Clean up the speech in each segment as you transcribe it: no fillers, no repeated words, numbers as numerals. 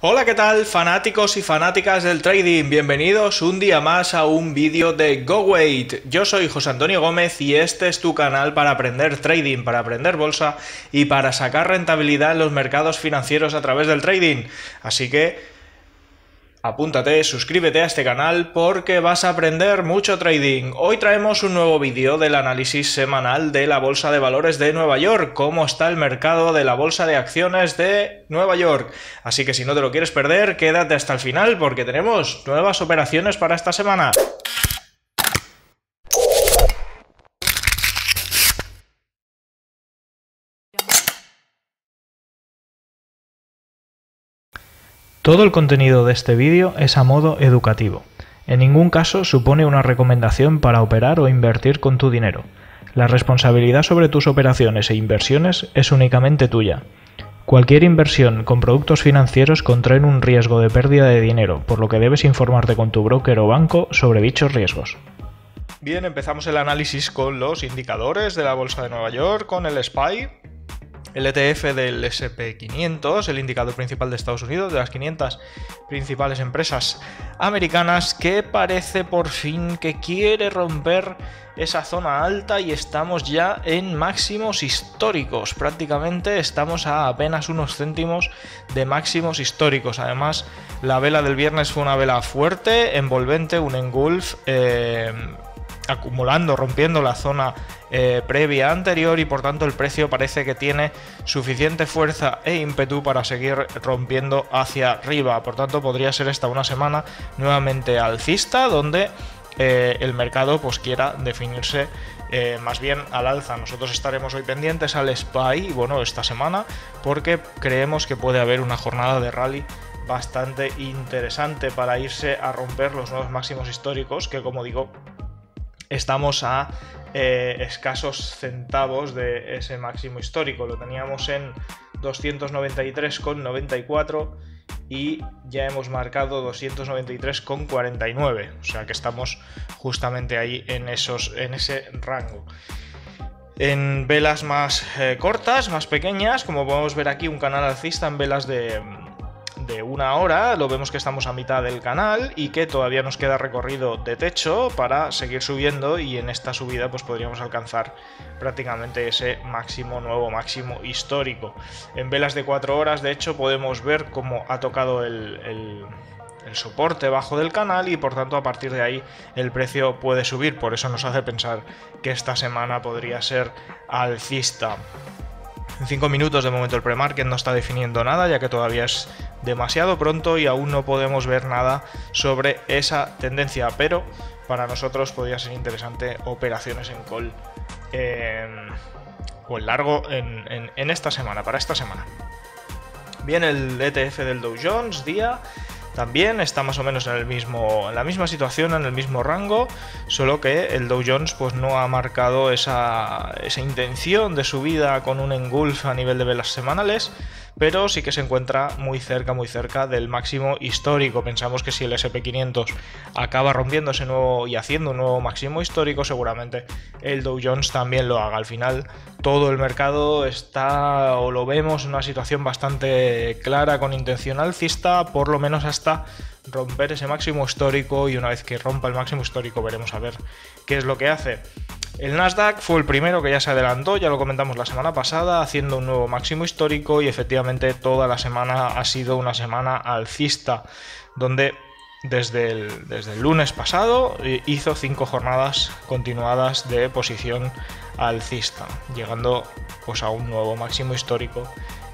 Hola, ¿qué tal, fanáticos y fanáticas del trading? Bienvenidos un día más a un vídeo de GoWeight. Yo soy José Antonio Gómez y este es tu canal para aprender trading, para aprender bolsa y para sacar rentabilidad en los mercados financieros a través del trading. Así que apúntate, suscríbete a este canal porque vas a aprender mucho trading. Hoy traemos un nuevo vídeo del análisis semanal de la Bolsa de Valores de Nueva York, cómo está el mercado de la Bolsa de Acciones de Nueva York. Así que si no te lo quieres perder, quédate hasta el final porque tenemos nuevas operaciones para esta semana. Todo el contenido de este vídeo es a modo educativo. En ningún caso supone una recomendación para operar o invertir con tu dinero. La responsabilidad sobre tus operaciones e inversiones es únicamente tuya. Cualquier inversión con productos financieros contrae un riesgo de pérdida de dinero, por lo que debes informarte con tu broker o banco sobre dichos riesgos. Bien, empezamos el análisis con los indicadores de la Bolsa de Nueva York, con el SPY. El ETF del S&P 500, el indicador principal de Estados Unidos, de las 500 principales empresas americanas, que parece por fin que quiere romper esa zona alta y estamos ya en máximos históricos. Prácticamente estamos a apenas unos céntimos de máximos históricos. Además, la vela del viernes fue una vela fuerte, envolvente, un engulf, acumulando, rompiendo la zona previa anterior, y por tanto el precio parece que tiene suficiente fuerza e ímpetu para seguir rompiendo hacia arriba. Por tanto, podría ser esta una semana nuevamente alcista, donde el mercado pues quiera definirse más bien al alza. Nosotros estaremos hoy pendientes al SPY, bueno, esta semana, porque creemos que puede haber una jornada de rally bastante interesante para irse a romper los nuevos máximos históricos, que, como digo, estamos a escasos centavos de ese máximo histórico. Lo teníamos en 293,94 y ya hemos marcado 293,49. O sea que estamos justamente ahí en ese rango. En velas más cortas, más pequeñas, como podemos ver aquí, un canal alcista en velas de una hora, lo vemos que estamos a mitad del canal y que todavía nos queda recorrido de techo para seguir subiendo, y en esta subida pues podríamos alcanzar prácticamente ese nuevo máximo histórico. En velas de 4 horas, de hecho, podemos ver cómo ha tocado el soporte bajo del canal y por tanto a partir de ahí el precio puede subir. Por eso nos hace pensar que esta semana podría ser alcista. En 5 minutos de momento el pre-market no está definiendo nada, ya que todavía es demasiado pronto y aún no podemos ver nada sobre esa tendencia, pero para nosotros podría ser interesante operaciones en call o en largo en esta semana, para esta semana. Bien, el ETF del Dow Jones día también está más o menos en la misma situación, en el mismo rango, solo que el Dow Jones pues no ha marcado esa intención de subida con un engulf a nivel de velas semanales, pero sí que se encuentra muy cerca del máximo histórico. Pensamos que si el S&P 500 acaba rompiendo ese nuevo y haciendo un nuevo máximo histórico, seguramente el Dow Jones también lo haga. Al final, todo el mercado está, o lo vemos, en una situación bastante clara con intención alcista, por lo menos hasta romper ese máximo histórico, y una vez que rompa el máximo histórico veremos a ver qué es lo que hace. El Nasdaq fue el primero que ya se adelantó, ya lo comentamos la semana pasada, haciendo un nuevo máximo histórico, y efectivamente toda la semana ha sido una semana alcista, donde desde el lunes pasado hizo 5 jornadas continuadas de posición alcista, llegando pues a un nuevo máximo histórico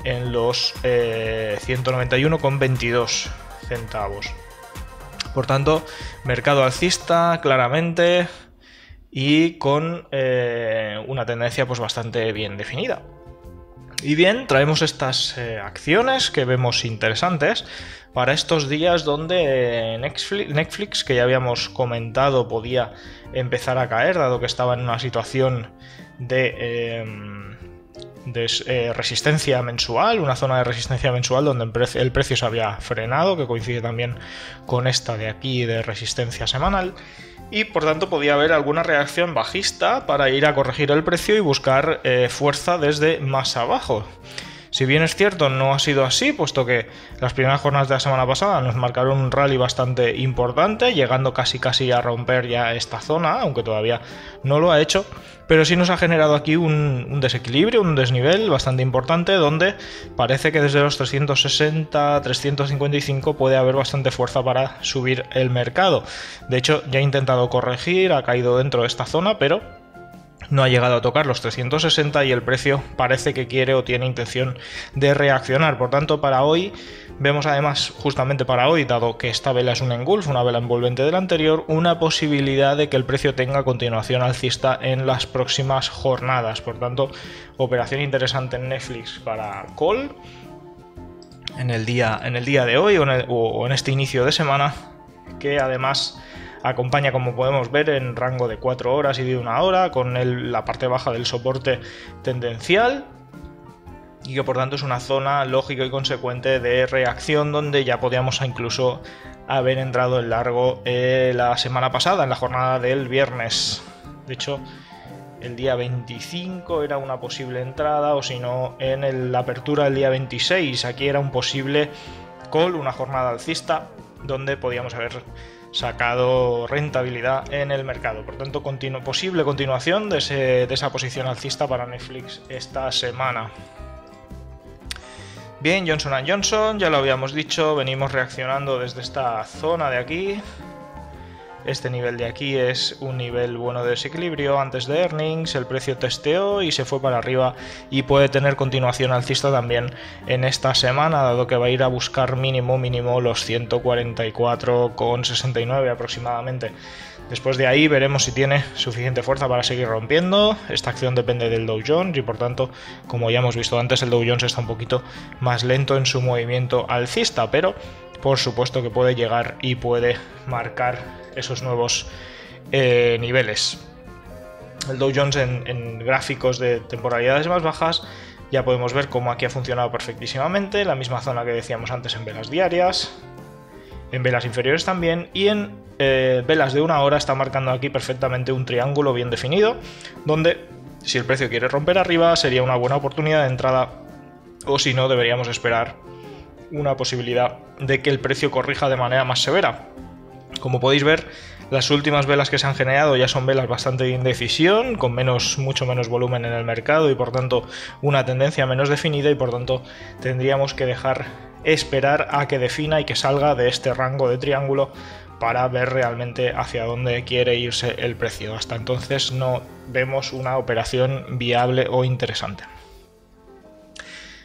en los 191,22 centavos. Por tanto, mercado alcista claramente, y con una tendencia pues bastante bien definida. Y bien, traemos estas acciones que vemos interesantes para estos días, donde Netflix, que ya habíamos comentado, podía empezar a caer, dado que estaba en una situación de resistencia mensual, una zona de resistencia mensual donde el precio se había frenado, que coincide también con esta de aquí de resistencia semanal, y por tanto podía haber alguna reacción bajista para ir a corregir el precio y buscar fuerza desde más abajo. Si bien es cierto, no ha sido así, puesto que las primeras jornadas de la semana pasada nos marcaron un rally bastante importante, llegando casi a romper ya esta zona, aunque todavía no lo ha hecho, pero sí nos ha generado aquí un desequilibrio, un desnivel bastante importante, donde parece que desde los 360, 355 puede haber bastante fuerza para subir el mercado. De hecho, ya ha intentado corregir, ha caído dentro de esta zona, pero no ha llegado a tocar los 360 y el precio parece que quiere o tiene intención de reaccionar. Por tanto, para hoy vemos además, justamente para hoy, dado que esta vela es un engulf, una vela envolvente del anterior, una posibilidad de que el precio tenga continuación alcista en las próximas jornadas. Por tanto, operación interesante en Netflix para call en el día de hoy o en este inicio de semana, que además acompaña, como podemos ver, en rango de 4 horas y de 1 hora, con la parte baja del soporte tendencial, y que por tanto es una zona lógica y consecuente de reacción, donde ya podíamos incluso haber entrado en largo la semana pasada, en la jornada del viernes. De hecho, el día 25 era una posible entrada, o si no, en la apertura del día 26, aquí era un posible call, una jornada alcista, donde podíamos haber sacado rentabilidad en el mercado. Por tanto, posible continuación de esa posición alcista para Netflix esta semana. Bien, Johnson & Johnson, ya lo habíamos dicho, venimos reaccionando desde esta zona de aquí. Este nivel de aquí es un nivel bueno de desequilibrio antes de earnings, el precio testeó y se fue para arriba y puede tener continuación alcista también en esta semana, dado que va a ir a buscar mínimo los 144,69 aproximadamente. Después de ahí veremos si tiene suficiente fuerza para seguir rompiendo. Esta acción depende del Dow Jones y por tanto, como ya hemos visto antes, el Dow Jones está un poquito más lento en su movimiento alcista, pero por supuesto que puede llegar y puede marcar esos nuevos niveles. El Dow Jones en gráficos de temporalidades más bajas ya podemos ver cómo aquí ha funcionado perfectísimamente, la misma zona que decíamos antes en velas diarias, en velas inferiores también, y en velas de 1 hora está marcando aquí perfectamente un triángulo bien definido, donde si el precio quiere romper arriba sería una buena oportunidad de entrada, o si no deberíamos esperar una posibilidad de que el precio corrija de manera más severa. Como podéis ver, las últimas velas que se han generado ya son velas bastante de indecisión, con mucho menos volumen en el mercado y por tanto una tendencia menos definida, y por tanto tendríamos que esperar a que defina y que salga de este rango de triángulo para ver realmente hacia dónde quiere irse el precio. Hasta entonces no vemos una operación viable o interesante.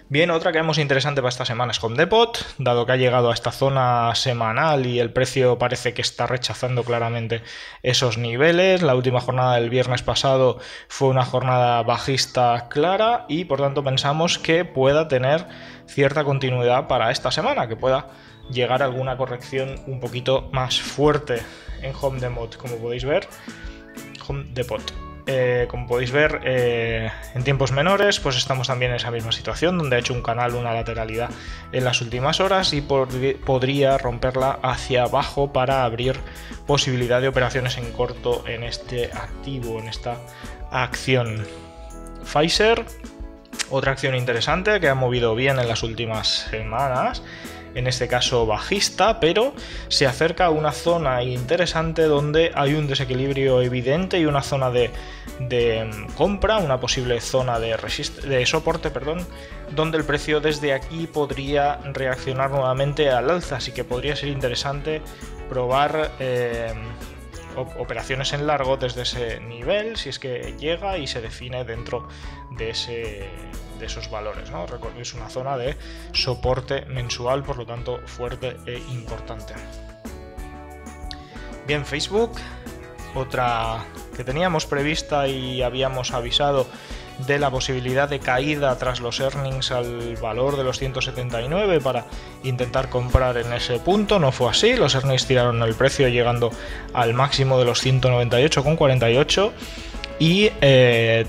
Bien, otra que vemos interesante para esta semana es Home Depot, dado que ha llegado a esta zona semanal y el precio parece que está rechazando claramente esos niveles. La última jornada del viernes pasado fue una jornada bajista clara y por tanto pensamos que pueda tener cierta continuidad para esta semana, que pueda llegar a alguna corrección un poquito más fuerte en Home Depot, como podéis ver. Home Depot. Como podéis ver, en tiempos menores pues estamos también en esa misma situación, donde ha hecho un canal, una lateralidad en las últimas horas y podría romperla hacia abajo para abrir posibilidad de operaciones en corto en este activo, en esta acción. Pfizer, otra acción interesante que ha movido bien en las últimas semanas, en este caso bajista, pero se acerca a una zona interesante donde hay un desequilibrio evidente y una zona de compra, una posible zona de soporte, donde el precio desde aquí podría reaccionar nuevamente al alza, así que podría ser interesante probar operaciones en largo desde ese nivel, si es que llega y se define dentro de esos valores, ¿no? Recordéis, es una zona de soporte mensual, por lo tanto fuerte e importante. Bien, Facebook, otra que teníamos prevista y habíamos avisado de la posibilidad de caída tras los earnings al valor de los 179 para intentar comprar en ese punto. No fue así, los earnings tiraron el precio llegando al máximo de los 198,48 y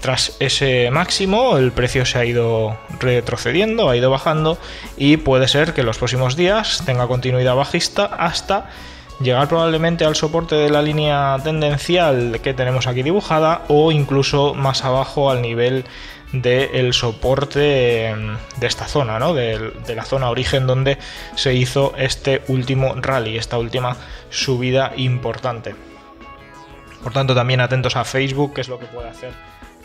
tras ese máximo el precio se ha ido retrocediendo, ha ido bajando y puede ser que en los próximos días tenga continuidad bajista hasta llegar probablemente al soporte de la línea tendencial que tenemos aquí dibujada, o incluso más abajo al nivel del soporte de esta zona, ¿no? de la zona origen donde se hizo este último rally, esta última subida importante. Por tanto, también atentos a Facebook, qué es lo que puede hacer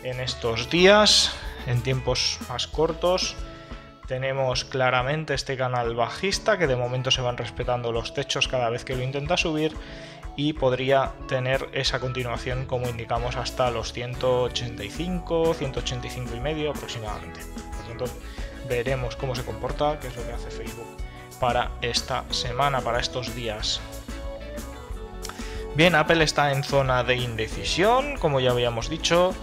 en estos días, en tiempos más cortos. Tenemos claramente este canal bajista, que de momento se van respetando los techos cada vez que lo intenta subir, y podría tener esa continuación, como indicamos, hasta los 185, 185 y medio aproximadamente. Por tanto, veremos cómo se comporta, qué es lo que hace Facebook para esta semana, para estos días. Bien, Apple está en zona de indecisión, como ya habíamos dicho.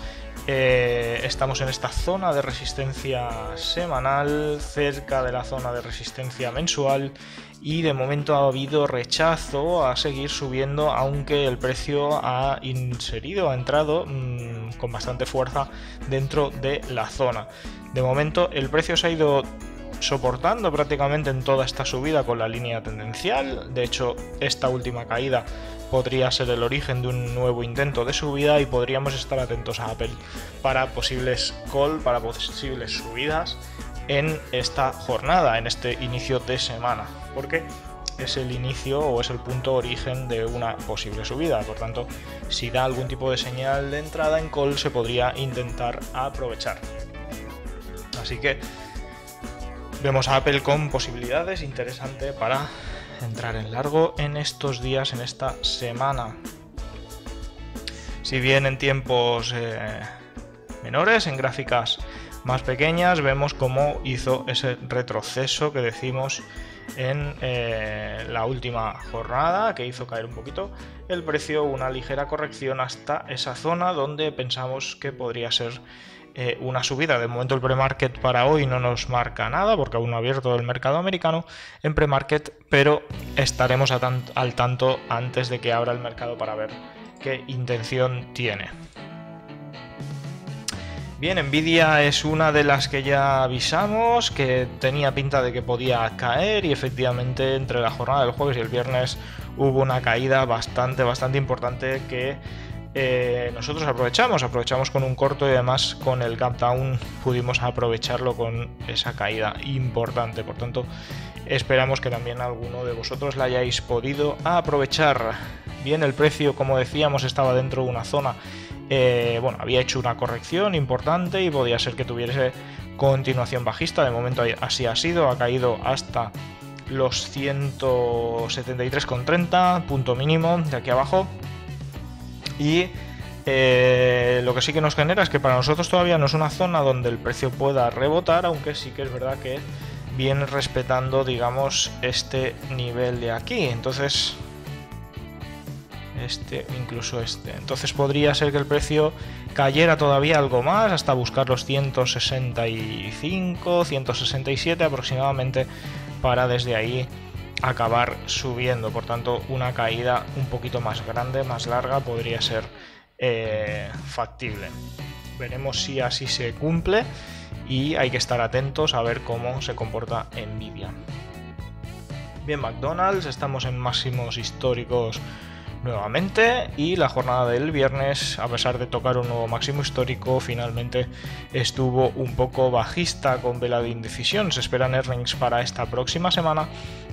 Estamos en esta zona de resistencia semanal, cerca de la zona de resistencia mensual, y de momento ha habido rechazo a seguir subiendo, aunque el precio ha entrado con bastante fuerza dentro de la zona. De momento el precio se ha ido soportando prácticamente en toda esta subida con la línea tendencial. De hecho, esta última caída podría ser el origen de un nuevo intento de subida, y podríamos estar atentos a Apple para posibles para posibles subidas en esta jornada, en este inicio de semana, porque es el inicio o es el punto origen de una posible subida. Por tanto, si da algún tipo de señal de entrada en call, se podría intentar aprovechar. Así que vemos a Apple con posibilidades interesantes para entrar en largo en estos días, en esta semana. Si bien en tiempos menores, en gráficas más pequeñas, vemos cómo hizo ese retroceso que decimos en la última jornada, que hizo caer un poquito el precio, una ligera corrección hasta esa zona donde pensamos que podría ser una subida. De momento el pre-market para hoy no nos marca nada, porque aún no ha abierto el mercado americano en pre-market, pero estaremos al tanto antes de que abra el mercado para ver qué intención tiene. Bien, Nvidia es una de las que ya avisamos que tenía pinta de que podía caer, y efectivamente entre la jornada del jueves y el viernes hubo una caída bastante importante que nosotros aprovechamos con un corto, y además con el gap down pudimos aprovecharlo con esa caída importante. Por tanto, esperamos que también alguno de vosotros la hayáis podido aprovechar. Bien, el precio, como decíamos, estaba dentro de una zona, había hecho una corrección importante y podía ser que tuviese continuación bajista. De momento así ha sido, ha caído hasta los 173,30, punto mínimo de aquí abajo. Y lo que sí que nos genera es que para nosotros todavía no es una zona donde el precio pueda rebotar, aunque sí que es verdad que viene respetando, digamos, este nivel de aquí. Entonces, entonces podría ser que el precio cayera todavía algo más hasta buscar los 165, 167 aproximadamente, para desde ahí acabar subiendo. Por tanto, una caída un poquito más grande, más larga, podría ser factible. Veremos si así se cumple, y hay que estar atentos a ver cómo se comporta Nvidia. Bien, McDonald's, estamos en máximos históricos nuevamente, y la jornada del viernes, a pesar de tocar un nuevo máximo histórico, finalmente estuvo un poco bajista con vela de indecisión. Se esperan earnings para esta próxima semana,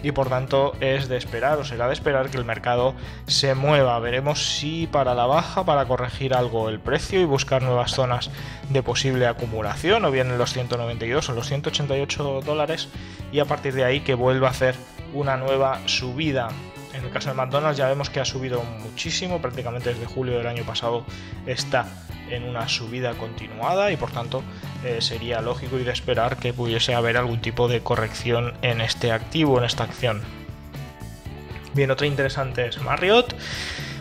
y por tanto es de esperar, o será de esperar, que el mercado se mueva. Veremos si para la baja, para corregir algo el precio y buscar nuevas zonas de posible acumulación, o bien en los 192 o los 188 dólares, y a partir de ahí que vuelva a hacer una nueva subida. En el caso de McDonald's ya vemos que ha subido muchísimo, prácticamente desde julio del año pasado está en una subida continuada, y por tanto sería lógico y de esperar que pudiese haber algún tipo de corrección en este activo, en esta acción. Bien, otra interesante es Marriott.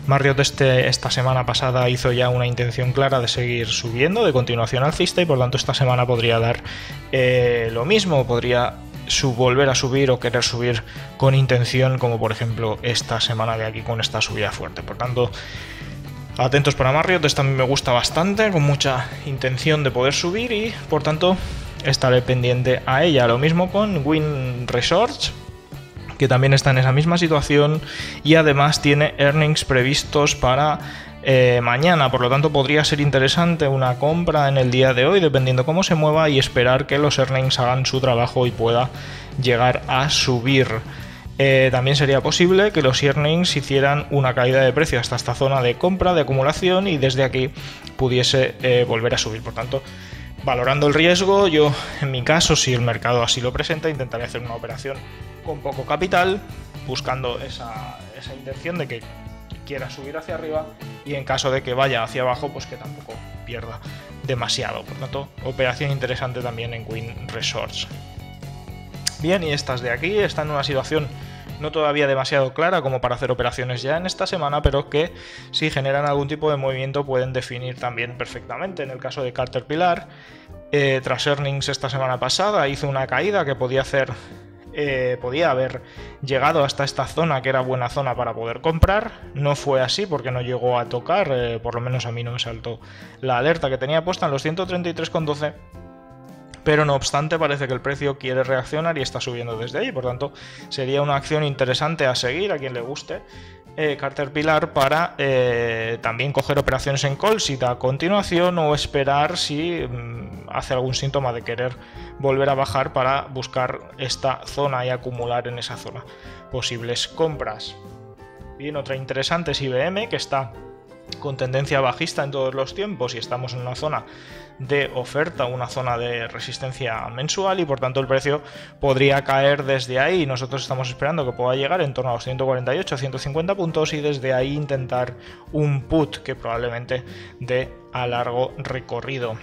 Marriott esta semana pasada hizo ya una intención clara de seguir subiendo, de continuación alcista, y por tanto esta semana podría dar lo mismo, podría volver a subir o querer subir con intención, como por ejemplo esta semana de aquí con esta subida fuerte. Por tanto, atentos para Marriott. Esta a mí me gusta bastante, con mucha intención de poder subir, y por tanto estaré pendiente a ella. Lo mismo con Wynn Resorts, que también está en esa misma situación y además tiene earnings previstos para mañana, por lo tanto podría ser interesante una compra en el día de hoy dependiendo cómo se mueva y esperar que los earnings hagan su trabajo y pueda llegar a subir. También sería posible que los earnings hicieran una caída de precio hasta esta zona de compra, de acumulación, y desde aquí pudiese volver a subir. Por tanto, valorando el riesgo, yo en mi caso, si el mercado así lo presenta, intentaré hacer una operación con poco capital, buscando esa intención de que quiera subir hacia arriba, y en caso de que vaya hacia abajo, pues que tampoco pierda demasiado. Por tanto, operación interesante también en Wynn Resorts. Bien, y estas de aquí están en una situación no todavía demasiado clara como para hacer operaciones ya en esta semana, pero que si generan algún tipo de movimiento pueden definir también perfectamente. En el caso de Caterpillar, tras earnings esta semana pasada hizo una caída que podía haber llegado hasta esta zona, que era buena zona para poder comprar. No fue así porque no llegó a tocar, por lo menos a mí no me saltó la alerta que tenía puesta en los 133,12. Pero no obstante parece que el precio quiere reaccionar y está subiendo desde ahí, por tanto sería una acción interesante a seguir a quien le guste Caterpillar para también coger operaciones en call si da continuación, o esperar si hace algún síntoma de querer volver a bajar para buscar esta zona y acumular en esa zona posibles compras. Bien, otra interesante es IBM, que está con tendencia bajista en todos los tiempos y estamos en una zona de oferta, una zona de resistencia mensual, y por tanto el precio podría caer desde ahí. Nosotros estamos esperando que pueda llegar en torno a los 148 a 150 puntos y desde ahí intentar un put que probablemente dé a largo recorrido.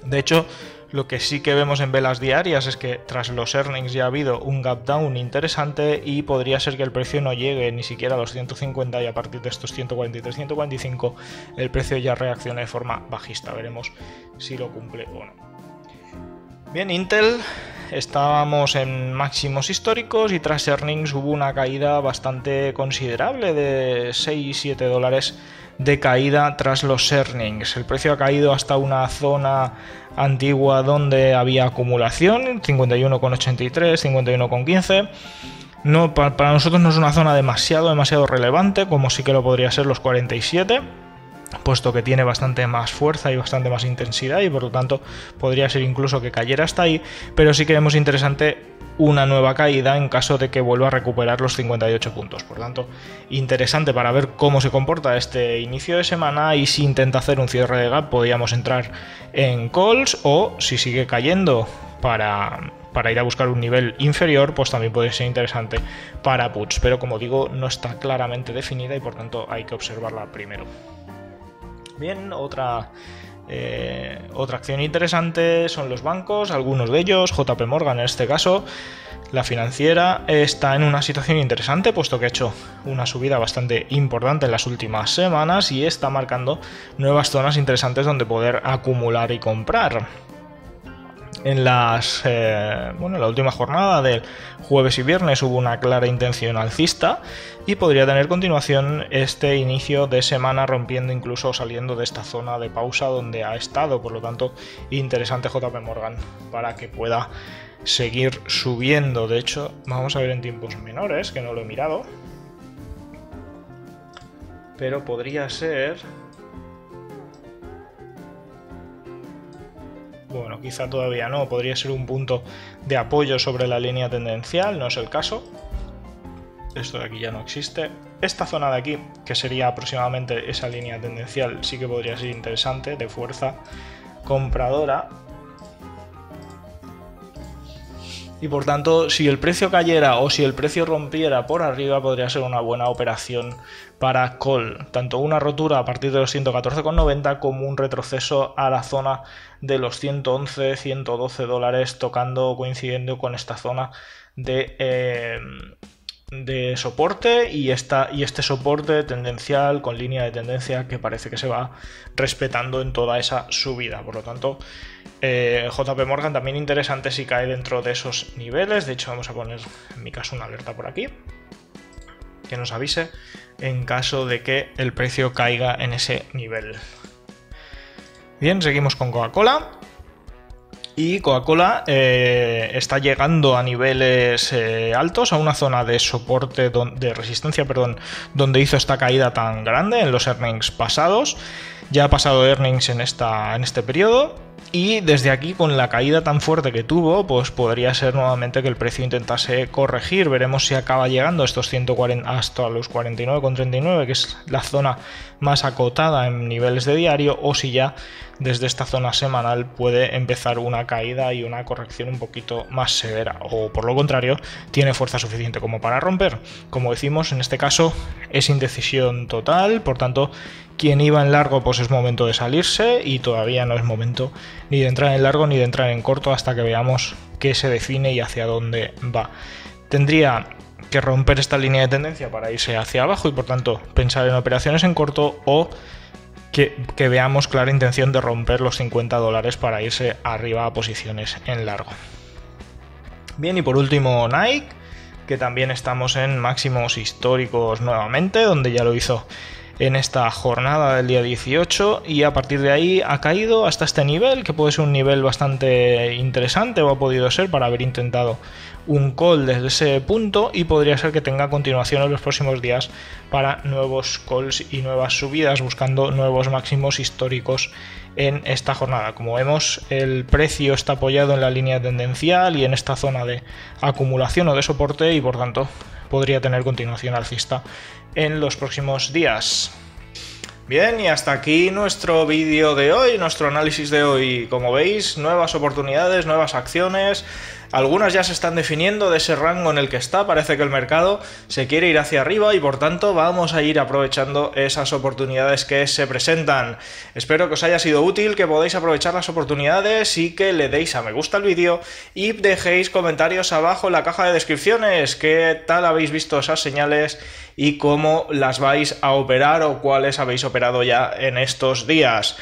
De hecho, lo que sí que vemos en velas diarias es que tras los earnings ya ha habido un gap down interesante y podría ser que el precio no llegue ni siquiera a los 150 y a partir de estos 143-145 el precio ya reaccione de forma bajista. Veremos si lo cumple o no. Bien, Intel, estábamos en máximos históricos y tras earnings hubo una caída bastante considerable de 6-7 dólares de caída tras los earnings. El precio ha caído hasta una zona antigua donde había acumulación, 51,83, 51,15. No, para nosotros no es una zona demasiado relevante, como sí que lo podría ser los 47, puesto que tiene bastante más fuerza y bastante más intensidad y por lo tanto podría ser incluso que cayera hasta ahí, pero sí que vemos interesante una nueva caída en caso de que vuelva a recuperar los 58 puntos. Por tanto, interesante para ver cómo se comporta este inicio de semana, y si intenta hacer un cierre de gap podríamos entrar en calls, o si sigue cayendo para ir a buscar un nivel inferior, pues también puede ser interesante para puts, pero como digo, no está claramente definida y por tanto hay que observarla primero. Bien, otra acción interesante son los bancos, algunos de ellos, JP Morgan en este caso. La financiera está en una situación interesante, puesto que ha hecho una subida bastante importante en las últimas semanas y está marcando nuevas zonas interesantes donde poder acumular y comprar. En la última jornada del jueves y viernes hubo una clara intención alcista y podría tener continuación este inicio de semana, rompiendo incluso saliendo de esta zona de pausa donde ha estado. Por lo tanto, interesante JP Morgan para que pueda seguir subiendo. De hecho, vamos a ver en tiempos menores, que no lo he mirado, pero podría ser... Bueno, quizá todavía no, podría ser un punto de apoyo sobre la línea tendencial, no es el caso. Esto de aquí ya no existe. Esta zona de aquí, que sería aproximadamente esa línea tendencial, sí que podría ser interesante, de fuerza compradora. Y por tanto, si el precio cayera o si el precio rompiera por arriba, podría ser una buena operación para call. Tanto una rotura a partir de los 114,90 como un retroceso a la zona de los 111, 112 dólares, coincidiendo con esta zona de soporte y este soporte tendencial con línea de tendencia que parece que se va respetando en toda esa subida. Por lo tanto, JP Morgan también interesante si cae dentro de esos niveles. De hecho, vamos a poner en mi caso una alerta por aquí que nos avise en caso de que el precio caiga en ese nivel. Bien, seguimos con Coca-Cola. Y Coca-Cola está llegando a niveles altos, a una zona de soporte, de resistencia, perdón, donde hizo esta caída tan grande en los earnings pasados. Ya ha pasado earnings en este periodo. Y desde aquí, con la caída tan fuerte que tuvo, pues podría ser nuevamente que el precio intentase corregir. Veremos si acaba llegando estos 140 hasta los 49,39, que es la zona más acotada en niveles de diario, o si ya desde esta zona semanal puede empezar una caída y una corrección un poquito más severa, o por lo contrario tiene fuerza suficiente como para romper. Como decimos, en este caso es indecisión total, por tanto quien iba en largo pues es momento de salirse, y todavía no es momento ni de entrar en largo ni de entrar en corto hasta que veamos qué se define y hacia dónde va. Tendría que romper esta línea de tendencia para irse hacia abajo y por tanto pensar en operaciones en corto, o que veamos clara intención de romper los $50 para irse arriba a posiciones en largo. Bien, y por último Nike, que también estamos en máximos históricos nuevamente, donde ya lo hizo en esta jornada del día 18, y a partir de ahí ha caído hasta este nivel, que puede ser un nivel bastante interesante, o ha podido ser, para haber intentado un call desde ese punto, y podría ser que tenga continuación en los próximos días para nuevos calls y nuevas subidas, buscando nuevos máximos históricos en esta jornada. Como vemos, el precio está apoyado en la línea tendencial y en esta zona de acumulación o de soporte, y por tanto podría tener continuación alcista en los próximos días. Bien, y hasta aquí nuestro vídeo de hoy, nuestro análisis de hoy. Como veis, nuevas oportunidades, nuevas acciones. Algunas ya se están definiendo de ese rango en el que está. Parece que el mercado se quiere ir hacia arriba y por tanto vamos a ir aprovechando esas oportunidades que se presentan. Espero que os haya sido útil, que podáis aprovechar las oportunidades y que le deis a me gusta al vídeo y dejéis comentarios abajo en la caja de descripciones. ¿Qué tal habéis visto esas señales y cómo las vais a operar, o cuáles habéis operado ya en estos días?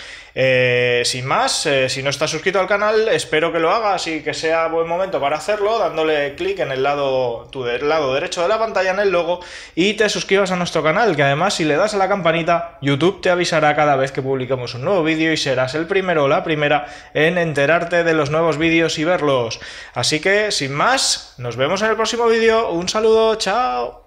Sin más, si no estás suscrito al canal, espero que lo hagas y que sea buen momento para hacerlo, dándole clic en el lado derecho de la pantalla, en el logo, y te suscribas a nuestro canal, que además, si le das a la campanita, YouTube te avisará cada vez que publiquemos un nuevo vídeo y serás el primero o la primera en enterarte de los nuevos vídeos y verlos. Así que, sin más, nos vemos en el próximo vídeo. Un saludo, chao.